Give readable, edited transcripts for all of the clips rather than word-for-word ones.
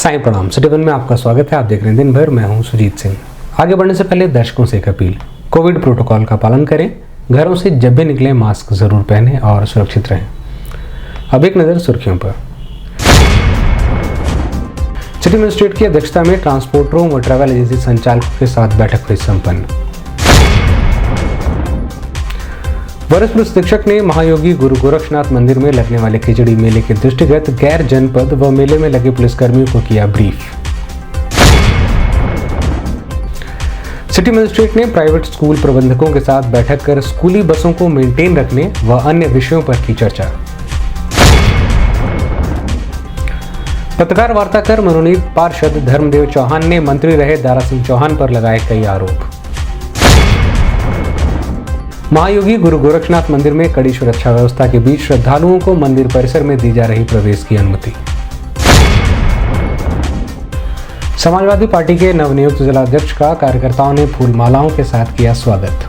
साईं प्रणाम। City one में आपका स्वागत है। आप देख रहे हैं दिन भर। मैं हूं सुजीत सिंह। आगे बढ़ने से पहले दर्शकों से एक अपील, कोविड प्रोटोकॉल का पालन करें, घरों से जब भी निकलें मास्क जरूर पहनें और सुरक्षित रहें। अब एक नजर सुर्खियों पर। सिटी मजिस्ट्रेट की अध्यक्षता में ट्रांसपोर्टरों व ट्रैवल एजेंसी संचालकों के साथ बैठक हुई संपन्न। वरिष्ठ पुलिस अधीक्षक ने महायोगी गुरु गोरक्षनाथ मंदिर में लगने वाले खिचड़ी मेले के दृष्टिगत गैर जनपद व मेले में लगे पुलिसकर्मियों को किया ब्रीफ। सिटी मजिस्ट्रेट ने प्राइवेट स्कूल प्रबंधकों के साथ बैठक कर स्कूली बसों को मेंटेन रखने व अन्य विषयों पर की चर्चा। पत्रकार वार्ता कर मनोनीत पार्षद धर्मदेव चौहान ने मंत्री रहे दारा सिंह चौहान पर लगाए कई आरोप। महायोगी गुरु गोरक्षनाथ मंदिर में कड़ी सुरक्षा व्यवस्था के बीच श्रद्धालुओं को मंदिर परिसर में दी जा रही प्रवेश की अनुमति। समाजवादी पार्टी के नवनियुक्त जिलाध्यक्ष का कार्यकर्ताओं ने फूल मालाओं के साथ किया स्वागत।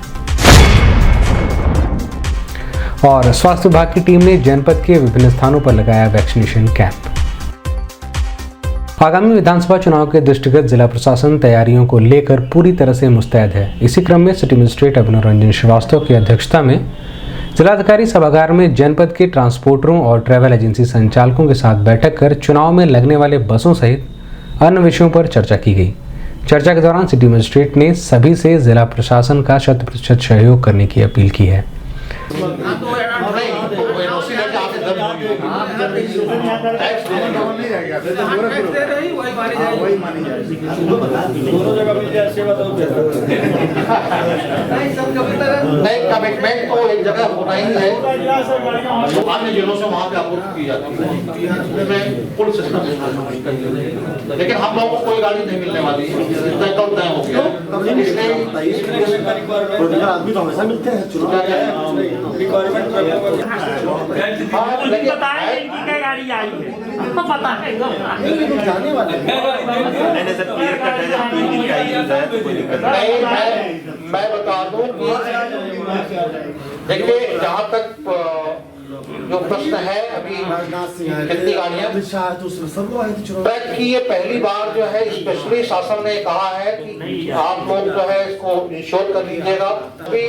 और स्वास्थ्य विभाग की टीम ने जनपद के विभिन्न स्थानों पर लगाया वैक्सीनेशन कैंप। आगामी विधानसभा चुनाव के दृष्टिगत जिला प्रशासन तैयारियों को लेकर पूरी तरह से मुस्तैद है। इसी क्रम में सिटी मजिस्ट्रेट अभिनव रंजन श्रीवास्तव की अध्यक्षता में जिलाधिकारी सभागार में जनपद के ट्रांसपोर्टरों और ट्रैवल एजेंसी संचालकों के साथ बैठक कर चुनाव में लगने वाले बसों सहित अन्य विषयों पर चर्चा की गई। चर्चा के दौरान सिटी मजिस्ट्रेट ने सभी से जिला प्रशासन का 100% सहयोग करने की अपील की है। कमिटमेंट तो एक जगह होना ही है, जो अन्य जिलों से वहाँ पे आपूर्ति की जाती है, फुल सिस्टम। लेकिन हम लोगों को कोई गाड़ी नहीं मिलने वाली है, तय हो गया। आदमी तो हमेशा मिलते हैं गाड़ी आई है, हमको पता है जाने वाले। मैं बता दूं कि देखिए, जहाँ तक जो प्रश्न है अभी कितनी गाड़ियां ट्रैक की, ये पहली बार जो है स्पेशली शासन ने कहा है कि आप लोग जो है इसको इंश्योर कर लीजिएगा। अभी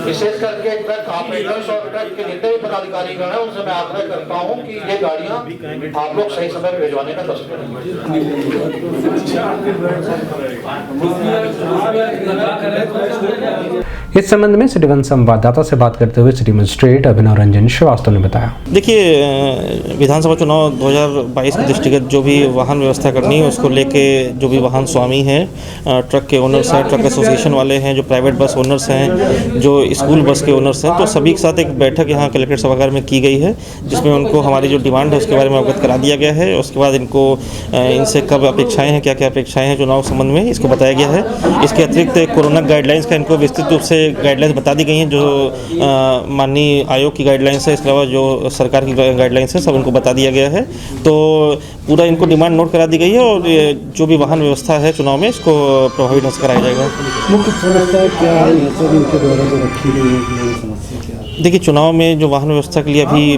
विशेष करके ट्रक ऑपरेटर्स और ट्रक के जितने भी पदाधिकारीगण हैं उनसे मैं आग्रह करता हूं कि ये गाड़ियां आप लोग सही समय भिजवाने का कष्ट करें। इस संबंध में सिटी वन संवाददाता से बात करते हुए सिटी मजिस्ट्रेट अभिनव रंजन श्रीवास्तव ने बताया। देखिए, विधानसभा चुनाव 2022 के दृष्टिगत जो भी वाहन व्यवस्था करनी है उसको लेके जो भी वाहन स्वामी हैं, ट्रक के ओनर्स हैं, ट्रक एसोसिएशन वाले हैं, जो प्राइवेट बस ओनर्स हैं, जो स्कूल बस के ओनर्स हैं, तो सभी के साथ एक बैठक यहाँ कलेक्ट्रेट सभागार में की गई है, जिसमें उनको हमारी जो डिमांड है उसके बारे में अवगत करा दिया गया है। उसके बाद इनको इनसे कब अपेक्षाएँ हैं, क्या क्या अपेक्षाएँ हैं चुनाव संबंध में, इसको बताया गया है। इसके अतिरिक्त कोरोना गाइडलाइंस का इनको विस्तृत रूप से गाइडलाइंस बता दी गई हैं, जो माननीय आयोग की गाइडलाइंस है, इसके अलावा जो सरकार की गाइडलाइंस है, सब इनको बता दिया गया है। तो पूरा इनको डिमांड नोट करा दी गई है और जो भी वाहन व्यवस्था है चुनाव में इसको प्रभावी ढंग से कराया जाएगा। मुख्य समस्या क्या है इनके द्वारा जो रखी गई है, समस्या क्या है? देखिए, चुनाव में जो वाहन व्यवस्था के लिए अभी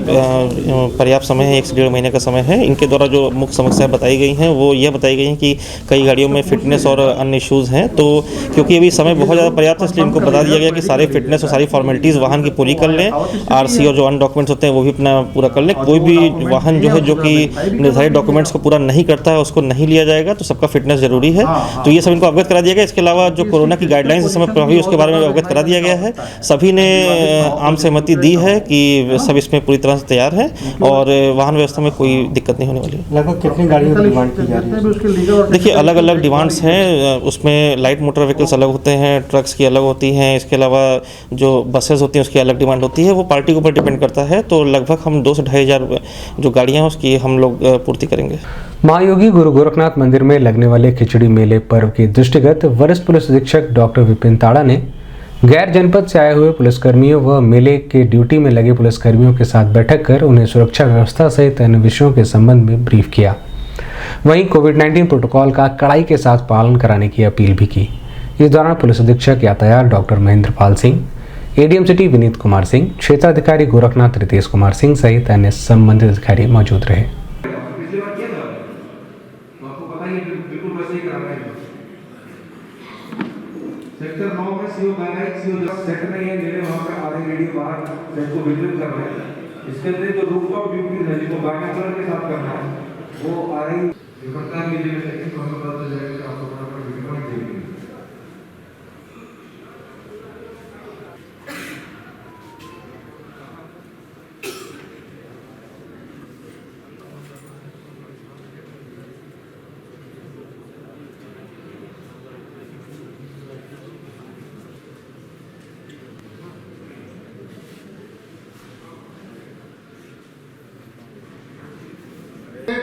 पर्याप्त समय है, 1 से 1.5 महीने का समय है। इनके द्वारा जो मुख्य समस्याएं बताई गई हैं वो यह बताई गई हैं कि कई गाड़ियों में फिटनेस और अन्य इश्यूज़ हैं। तो क्योंकि अभी समय बहुत ज़्यादा पर्याप्त है, इसलिए इनको बता दिया गया कि सारे फिटनेस और सारी फॉर्मेलिटीज़ वाहन की पूरी कर लें। आरसी और जो अन्य डॉक्यूमेंट्स होते हैं वो भी अपना पूरा कर लें। कोई भी वाहन जो है जो कि निर्धारित डॉक्यूमेंट्स को पूरा नहीं करता है उसको नहीं लिया जाएगा। तो सबका फिटनेस जरूरी है, तो ये सब इनको अवगत करा दिया गया। इसके अलावा जो कोरोना की गाइडलाइंस इस समय प्रभावी उसके बारे में अवगत करा दिया गया है। सभी ने आम सहमति दी है कि सब इसमें पूरी तरह से तैयार है और वाहन व्यवस्था में कोई दिक्कत नहीं होने वाली है। लगभग कितनी गाड़ियों की डिमांड की जा रही है? देखिए, अलग अलग डिमांड्स हैं। उसमें लाइट मोटर व्हीकल्स अलग होते हैं, ट्रक्स की अलग होती हैं, इसके अलावा जो बसेस होती हैं उसकी अलग डिमांड होती है। वो पार्टी के ऊपर डिपेंड करता है। तो लगभग हम 2 से 2,500 जो गाड़ियाँ हैं उसकी हम लोग पूर्ति करेंगे। महायोगी गुरु गोरखनाथ मंदिर में लगने वाले खिचड़ी मेले पर्व के दृष्टिगत वरिष्ठ पुलिस अधीक्षक डॉक्टर विपिन ताड़ा ने गैर जनपद से आए हुए पुलिसकर्मियों व मेले के ड्यूटी में लगे पुलिसकर्मियों के साथ बैठक कर उन्हें सुरक्षा व्यवस्था सहित अन्य विषयों के संबंध में ब्रीफ किया। वहीं कोविड-19 प्रोटोकॉल का कड़ाई के साथ पालन कराने की अपील भी की। इस दौरान पुलिस अधीक्षक यातायात doctor Mahendrapal Singh, ADM city Vineet Kumar Singh, क्षेत्राधिकारी गोरखनाथ रितेश कुमार सिंह सहित अन्य संबंधित अधिकारी मौजूद रहे। उसको वितरित कर रहे हैं। इसके अंदर जो रूफटॉप ड्यूटीज है जिनको बाइनोकुलर के साथ करना है वो आ रही विपत्ता के लिए सेकंड कौन सा पता जाएगा आपको बराबर वीडियो में देंगे।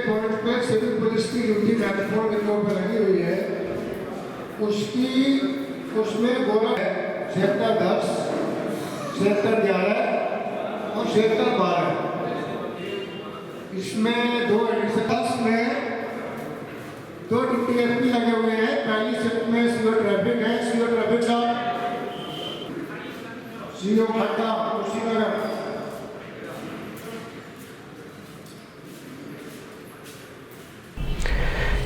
पॉइंट पे सिविल पुलिस की ड्यूटी प्लेटफॉर्म विंडो पर लगी हुई है, उसमें गोरा है सेक्टर 10, सेक्टर 11 और सेक्टर 12। इसमें दो एडिशन में दो ड्यूटी एसपी लगे हुए हैं। पहली शिफ्ट में सीओ ट्रैफिक है, सीओ ट्रैफिक का सीओ खट्टा कुशीनगर।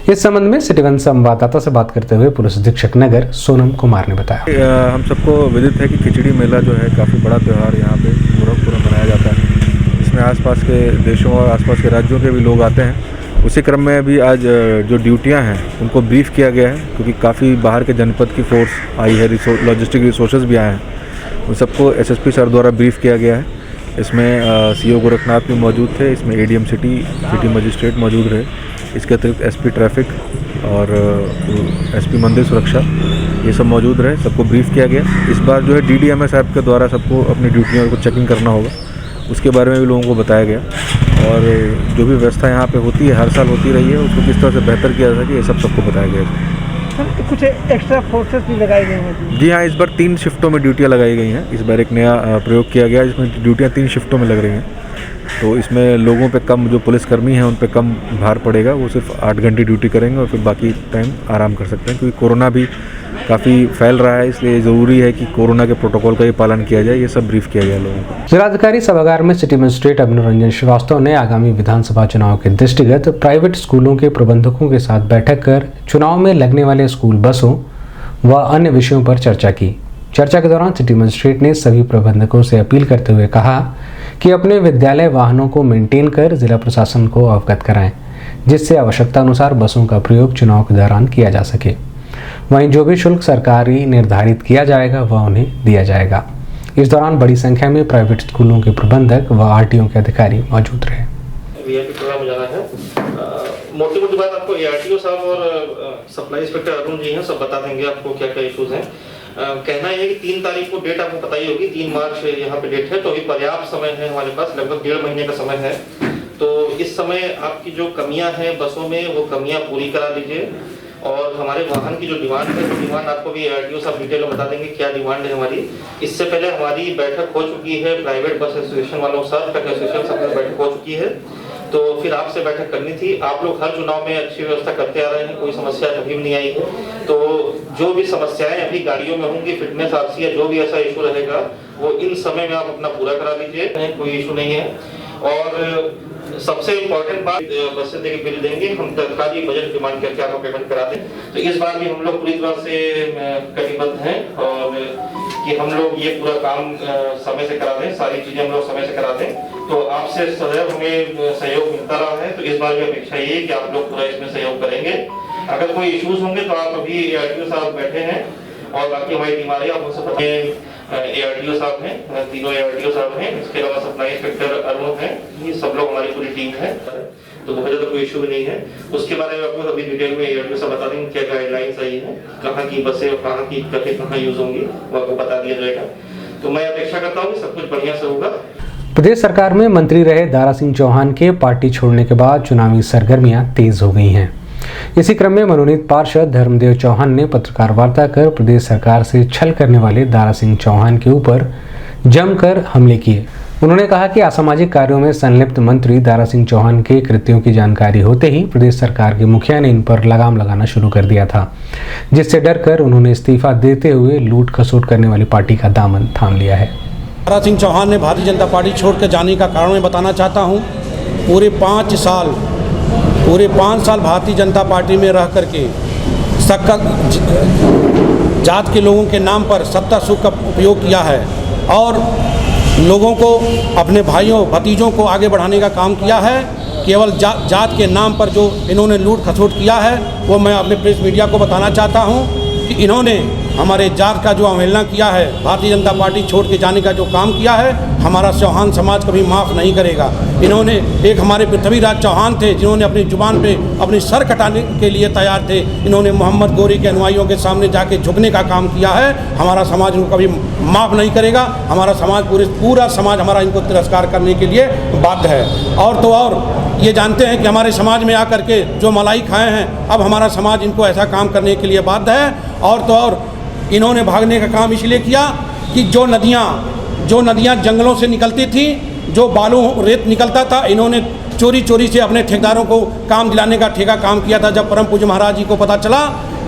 इस संबंध में सिटी वन संवाददाता से बात करते हुए पुलिस अधीक्षक नगर सोनम कुमार ने बताया, हम सबको विदित है कि खिचड़ी मेला जो है काफ़ी बड़ा त्यौहार यहाँ पे गोरखपुर में मनाया जाता है। इसमें आसपास के देशों और आसपास के राज्यों के भी लोग आते हैं। उसी क्रम में अभी आज जो ड्यूटियाँ हैं उनको ब्रीफ किया गया है, क्योंकि काफ़ी बाहर के जनपद की फोर्स आई है, लॉजिस्टिक रिसोर्सेज भी आए हैं। उन सबको एसएसपी सर द्वारा ब्रीफ किया गया है। इसमें सीओ गोरखनाथ भी मौजूद थे, इसमें एडीएम सिटी मजिस्ट्रेट मौजूद रहे, इसके अतिरिक्त एसपी ट्रैफिक और एसपी मंदिर सुरक्षा ये सब मौजूद रहे। सबको ब्रीफ किया गया। इस बार जो है डीडीएमएस ऐप के द्वारा सबको अपनी ड्यूटियों को चेकिंग करना होगा, उसके बारे में भी लोगों को बताया गया। और जो भी व्यवस्था यहाँ पे होती है, हर साल होती रही है, उसको किस तरह से बेहतर किया जा सके ये सब सबको बताया गया। कुछ एक्स्ट्रा फोर्सेस भी लगाई गई हैं? जी हाँ, इस बार 3 शिफ्टों में ड्यूटियाँ लगाई गई हैं। इस बार एक नया प्रयोग किया गया जिसमें ड्यूटियाँ 3 शिफ्टों में लग रही हैं। तो इसमें लोगों पे कम, जो पुलिसकर्मी हैं उन पे कम भार पड़ेगा। वो सिर्फ 8 घंटे ड्यूटी करेंगे और फिर बाकी टाइम आराम कर सकते हैं, क्योंकि कोरोना भी काफ़ी फैल रहा है, इसलिए ज़रूरी है कि कोरोना के प्रोटोकॉल का ही पालन किया जाए। ये सब ब्रीफ किया गया लोगों को। जिलाधिकारी सभागार में सिटी मजिस्ट्रेट अभिनव रंजन श्रीवास्तव ने आगामी विधानसभा चुनाव के दृष्टिगत प्राइवेट स्कूलों के प्रबंधकों के साथ बैठक कर चुनाव में लगने वाले स्कूल बसों व अन्य विषयों पर चर्चा की। चर्चा के दौरान सिटी मजिस्ट्रेट ने सभी प्रबंधकों से अपील करते हुए कहा कि अपने विद्यालय वाहनों को मेंटेन कर जिला प्रशासन को अवगत कराएं, जिससे आवश्यकता अनुसार बसों का प्रयोग चुनाव के दौरान किया जा सके। वहीं जो भी शुल्क सरकारी निर्धारित किया जाएगा वह उन्हें दिया जाएगा। इस दौरान बड़ी संख्या में प्राइवेट स्कूलों के प्रबंधक व आरटीओ के अधिकारी मौजूद रहे। मोटी मोटी बात आपको एआरटीओ साहब और सप्लाई इंस्पेक्टर अरुण जी हैं, सब बता देंगे आपको क्या क्या इश्यूज हैं। कहना यह है कि 3 तारीख को डेट आपको पता ही होगी, 3 मार्च यहाँ पे डेट है, तो अभी पर्याप्त समय है हमारे पास, लगभग 1.5 महीने का समय है। तो इस समय आपकी जो कमियां हैं बसों में, वो कमियां पूरी करा लीजिए। और हमारे वाहन की जो डिमांड है, तो डिमांड आपको भी एआरटीओ साहब डिटेल में बता देंगे क्या डिमांड है हमारी। इससे पहले हमारी बैठक हो चुकी है प्राइवेट बस एसोसिएशन वालों के साथ, एसोसिएशन सब बैठक हो चुकी है, तो फिर आपसे बैठक करनी थी। आप लोग हर चुनाव में अच्छी व्यवस्था करते आ रहे हैं, कोई समस्या कभी भी नहीं आई है। तो जो भी समस्याएं अभी गाड़ियों में होंगी, फिटनेस आरसी या जो भी ऐसा इशू रहेगा, वो इन समय में आप अपना पूरा करा लीजिए, कोई इशू नहीं है। और सबसे इम्पोर्टेंट बात, बस से देके बिल देंगे हम, तत्काल बजट डिमांड करके आपको पेमेंट करा दें। तो इस बार भी हम लोग पूरी तरह से कटिबद्ध हैं और कि हम लोग ये पूरा काम समय से करा दें, सारी चीजें हम लोग समय से करा दें। तो आपसे सदैव हमें सहयोग मिलता रहा है, तो इस बार भी अपेक्षा ये है कि आप लोग पूरा इसमें सहयोग करेंगे। अगर कोई इश्यूज होंगे तो आप अभी एआरटीओ साहब बैठे हैं और बाकी हमारी टीम आ रही है, आप उनसे एआरटीओ साहब हैं, तीनों एआरटीओ साहब हैं, इसके अलावा सप्लाई इंस्पेक्टर अरुण हैं, ये सब लोग हमारी पूरी टीम है। तो बहुत ज़्यादा कोई इशू भी नहीं है। उसके बारे में आपको अभी डिटेल में एआरटीओ साहब बता देंगे क्या गाइडलाइंस आई है, कहाँ की बसें और कहाँ की ट्रकें कहाँ यूज होंगी, वो आपको बता दिया जाएगा। तो मैं अपेक्षा करता हूँ कि सब कुछ बढ़िया से होगा। प्रदेश सरकार में मंत्री रहे दारा सिंह चौहान के पार्टी छोड़ने के बाद चुनावी सरगर्मियां तेज हो गई हैं। इसी क्रम में मनोनीत पार्षद धर्मदेव चौहान ने पत्रकार वार्ता कर प्रदेश सरकार से छल करने वाले दारा सिंह चौहान के ऊपर जमकर हमले किए। उन्होंने कहा कि असामाजिक कार्यों में संलिप्त मंत्री दारा सिंह चौहान के कृत्यों की जानकारी होते ही प्रदेश सरकार के मुखिया ने इन पर लगाम लगाना शुरू कर दिया था, जिससे डरकर उन्होंने इस्तीफा देते हुए लूट खसोट करने वाली पार्टी का दामन थाम लिया है। दारा सिंह चौहान ने भारतीय जनता पार्टी छोड़ कर जाने का कारण मैं बताना चाहता हूं। पूरे 5 साल भारतीय जनता पार्टी में रह करके जात के लोगों के नाम पर सत्ता सुख का उपयोग किया है और लोगों को, अपने भाइयों भतीजों को आगे बढ़ाने का काम किया है। केवल जात के नाम पर जो इन्होंने लूट खसोट किया है, वो मैं अपने प्रेस मीडिया को बताना चाहता हूँ कि इन्होंने हमारे जात का जो अवहेलना किया है, भारतीय जनता पार्टी छोड़ के जाने का जो काम किया है, हमारा चौहान समाज कभी माफ़ नहीं करेगा। इन्होंने एक हमारे पृथ्वीराज चौहान थे जिन्होंने अपनी जुबान पे अपनी सर कटाने के लिए तैयार थे। इन्होंने मोहम्मद गोरी के अनुयायियों के सामने जाके झुकने का काम किया है। हमारा समाज इनको कभी माफ़ नहीं करेगा। हमारा समाज पूरा समाज हमारा इनको तिरस्कार करने के लिए बाध्य है। और तो और ये जानते हैं कि हमारे समाज में आकर के जो मलाई खाए हैं, अब हमारा समाज इनको ऐसा काम करने के लिए बाध्य है। और तो और इन्होंने भागने का काम इसलिए किया कि जो नदियाँ जंगलों से निकलती थी, जो बालू रेत निकलता था, इन्होंने चोरी चोरी से अपने ठेकेदारों को काम दिलाने का ठेका काम किया था। जब परम पूज्य महाराज जी को पता चला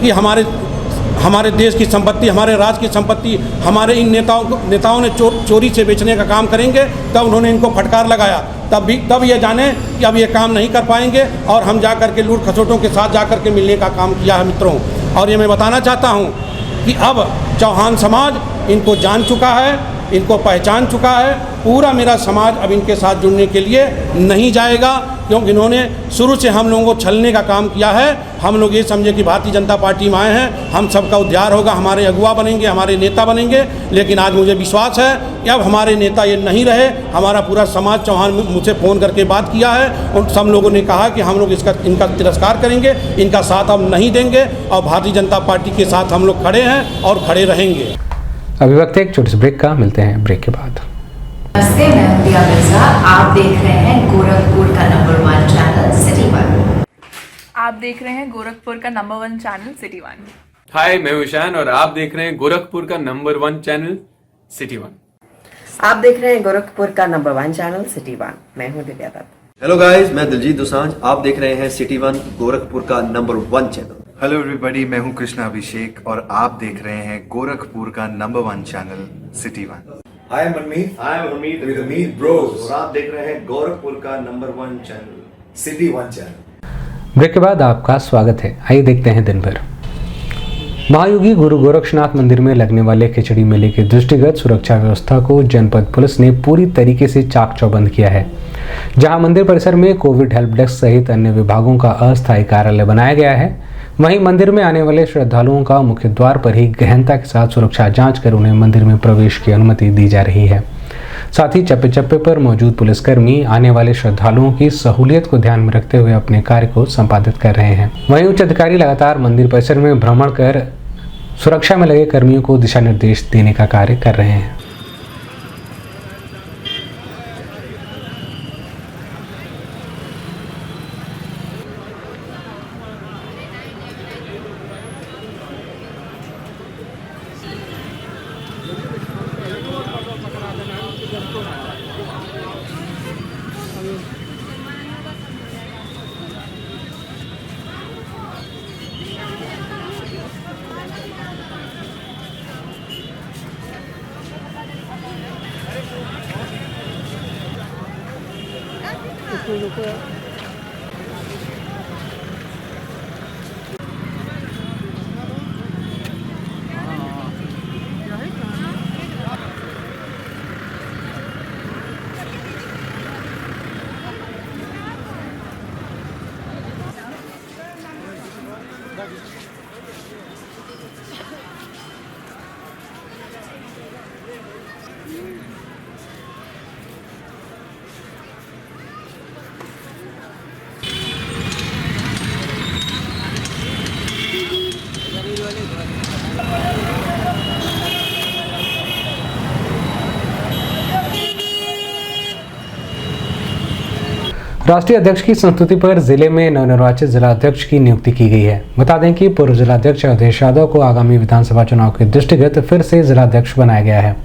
कि हमारे देश की संपत्ति, हमारे राज्य की संपत्ति हमारे इन नेताओं ने चोरी से बेचने का काम करेंगे, तब उन्होंने इनको फटकार लगाया। तब ये जाने कि अब ये काम नहीं कर पाएंगे और हम जा कर के लूट खसोटों के साथ जा कर के मिलने का काम किया है मित्रों। और ये मैं बताना चाहता हूँ कि अब चौहान समाज इनको जान चुका है, इनको पहचान चुका है। पूरा मेरा समाज अब इनके साथ जुड़ने के लिए नहीं जाएगा, क्योंकि इन्होंने शुरू से हम लोगों को छलने का काम किया है। हम लोग ये समझे कि भारतीय जनता पार्टी में आए हैं, हम सबका उद्धार होगा, हमारे अगुवा बनेंगे, हमारे नेता बनेंगे। लेकिन आज मुझे विश्वास है कि अब हमारे नेता ये नहीं रहे। हमारा पूरा समाज, चौहान मुझसे फ़ोन करके बात किया है, उन सब लोगों ने कहा कि हम लोग इनका तिरस्कार करेंगे, इनका साथ हम नहीं देंगे और भारतीय जनता पार्टी के साथ हम लोग खड़े हैं और खड़े रहेंगे। अभी वक्त एक छोटे से ब्रेक का, मिलते हैं ब्रेक के बाद। नमस्ते, मैं हूं प्रिया मिर्जा। आप देख रहे हैं गोरखपुर का नंबर 1 चैनल सिटी 1। आप देख रहे हैं गोरखपुर का नंबर 1 चैनल सिटी 1। हाय, मैं हूं ईशान और आप देख रहे हैं गोरखपुर का नंबर 1 चैनल सिटी 1। आप देख रहे हैं गोरखपुर का नंबर 1 चैनल सिटी 1। मैं हूं दिव्या दत्त। हेलो गाइस, मैं दिलजीत दोसांझ। आप देख रहे हैं सिटी 1 गोरखपुर का नंबर 1 चैनल। हेलो एवरीबॉडी, मैं हूं कृष्णा अभिषेक और आप देख रहे हैं गोरखपुर का number 1 channel city 1। Hi, I'm Manmeet. Hi, I'm Amit with Amit Bros. और आप देख रहे हैं गोरखपुर का number 1 channel city 1 channel. Break के बाद आपका स्वागत है। आइए देखते हैं दिन भर। महायोगी गुरु गोरक्षनाथ मंदिर में लगने वाले खिचड़ी मेले के दृष्टिगत सुरक्षा व्यवस्था को जनपद पुलिस ने पूरी तरीके से चाक चौबंद किया है। जहां मंदिर परिसर में कोविड हेल्प डेस्क सहित अन्य विभागों का अस्थायी कार्यालय बनाया गया है, वहीं मंदिर में आने वाले श्रद्धालुओं का मुख्य द्वार पर ही गहनता के साथ सुरक्षा जांच कर उन्हें मंदिर में प्रवेश की अनुमति दी जा रही है। साथ ही चप्पे चप्पे पर मौजूद पुलिसकर्मी आने वाले श्रद्धालुओं की सहूलियत को ध्यान में रखते हुए अपने कार्य को संपादित कर रहे हैं। वहीं उच्च अधिकारी लगातार मंदिर परिसर में भ्रमण कर सुरक्षा में लगे कर्मियों को दिशा निर्देश देने का कार्य कर रहे हैं। राष्ट्रीय अध्यक्ष की संस्तुति पर जिले में नवनिर्वाचित जिला अध्यक्ष की नियुक्ति की गई है। बता दें कि पूर्व जिलाध्यक्ष अवधेश यादव को आगामी विधानसभा चुनाव के दृष्टिगत फिर से जिलाध्यक्ष बनाया गया है।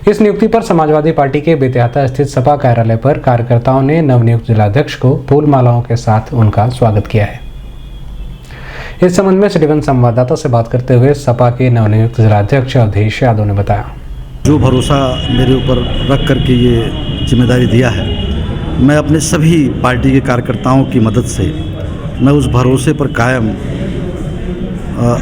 इस नियुक्ति पर समाजवादी पार्टी के बेतिहाता स्थित सपा कार्यालय पर कार्यकर्ताओं ने नवनियुक्त जिलाध्यक्ष को फूल मालाओं के साथ उनका स्वागत किया है। इस संबंध में सिटी 1 संवाददाता से बात करते हुए सपा के नवनियुक्त जिलाध्यक्ष अवधेश यादव ने बताया, जो भरोसा मेरे ऊपर रख करके ये जिम्मेदारी दिया है, मैं अपने सभी पार्टी के कार्यकर्ताओं की मदद से मैं उस भरोसे पर कायम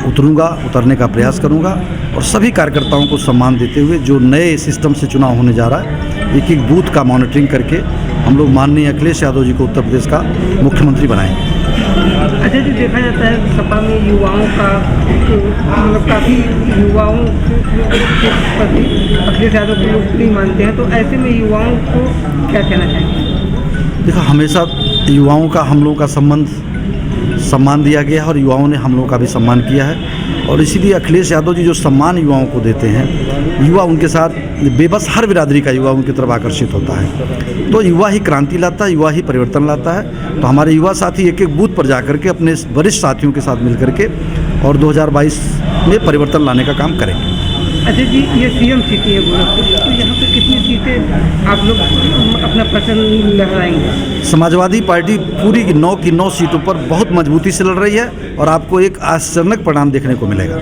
उतरने का प्रयास करूंगा और सभी कार्यकर्ताओं को सम्मान देते हुए जो नए सिस्टम से चुनाव होने जा रहा है एक एक बूथ का मॉनिटरिंग करके हम लोग माननीय अखिलेश यादव जी को उत्तर प्रदेश का मुख्यमंत्री बनाएंगे। अच्छा जी, देखा जाता है सपा में युवाओं का मतलब काफ़ी युवाओं के प्रति अखिलेश यादव को लोग नहीं मानते हैं, तो ऐसे में युवाओं को क्या कहना चाहिए? देखो, हमेशा युवाओं का हम लोगों का सम्मान दिया गया है और युवाओं ने हम लोगों का भी सम्मान किया है, और इसीलिए अखिलेश यादव जी जो सम्मान युवाओं को देते हैं, युवा उनके साथ बेबस हर बिरादरी का युवा उनकी तरफ आकर्षित होता है। तो युवा ही क्रांति लाता है, युवा ही परिवर्तन लाता है। तो हमारे युवा साथी एक एक बूथ पर जाकर के अपने वरिष्ठ साथियों के साथ मिल करके और 2022 में परिवर्तन लाने का काम करेंगे। अच्छा जी, ये सीएम सिटी है गोरखपुर, तो यहाँ पे कितनी सीटें आप लोग अपना प्रश्न लहराएंगे? समाजवादी पार्टी पूरी 9 की 9 सीटों पर बहुत मजबूती से लड़ रही है और आपको एक आश्चर्यजनक परिणाम देखने को मिलेगा।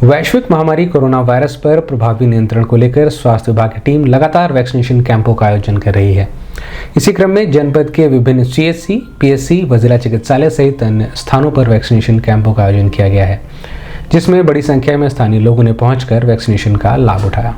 वैश्विक महामारी कोरोना वायरस पर प्रभावी नियंत्रण को लेकर स्वास्थ्य विभाग की टीम लगातार वैक्सीनेशन कैंपों का आयोजन कर रही है। इसी क्रम में जनपद के विभिन्न CHC, PSC व जिला चिकित्सालय सहित अन्य स्थानों पर वैक्सीनेशन कैंपों का आयोजन किया गया है, जिसमें बड़ी संख्या में स्थानीय लोगों ने पहुंचकर वैक्सीनेशन का लाभ उठाया।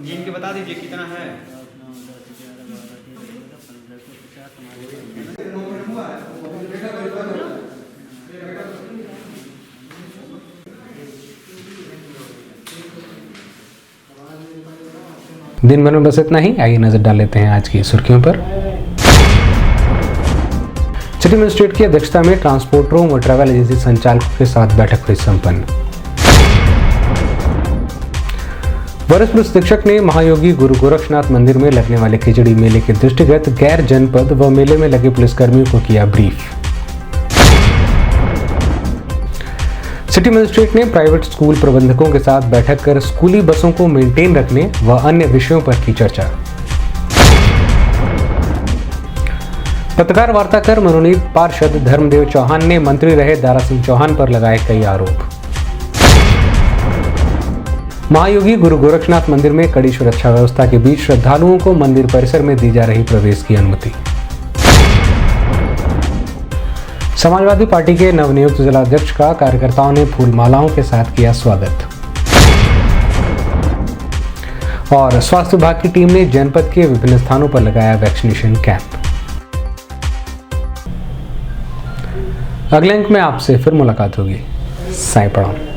इनके बता दीजिए कितना है। दिन भर में बस इतना ही। आइए नजर डाल लेते हैं आज की सुर्खियों पर। सिटी मजिस्ट्रेट की अध्यक्षता में ट्रांसपोर्टरों व ट्रैवल एजेंसी संचालकों के साथ बैठक हुई संपन्न। वरिष्ठ पुलिस अधीक्षक ने महायोगी गुरु गोरक्षनाथ मंदिर में लगने वाले खिचड़ी मेले के दृष्टिगत गैर जनपद व मेले में लगे पुलिसकर्मियों को किया ब्रीफ। सिटी मजिस्ट्रेट ने प्राइवेट स्कूल प्रबंधकों के साथ बैठक कर स्कूली बसों को मेंटेन रखने व अन्य विषयों पर की चर्चा। पत्रकार वार्ता कर मनोनीत पार्षद धर्मदेव चौहान ने मंत्री रहे दारा सिंह चौहान पर लगाए कई आरोप। महायोगी गुरु गोरक्षनाथ मंदिर में कड़ी सुरक्षा व्यवस्था के बीच श्रद्धालुओं को मंदिर परिसर में दी जा रही प्रवेश की अनुमति। समाजवादी पार्टी के नवनियुक्त जिलाध्यक्ष का कार्यकर्ताओं ने फूल मालाओं के साथ किया स्वागत। और स्वास्थ्य विभाग की टीम ने जनपद के विभिन्न स्थानों पर लगाया वैक्सीनेशन कैंप। अगले अंक में आपसे फिर मुलाकात होगी। साईं प्रणाम।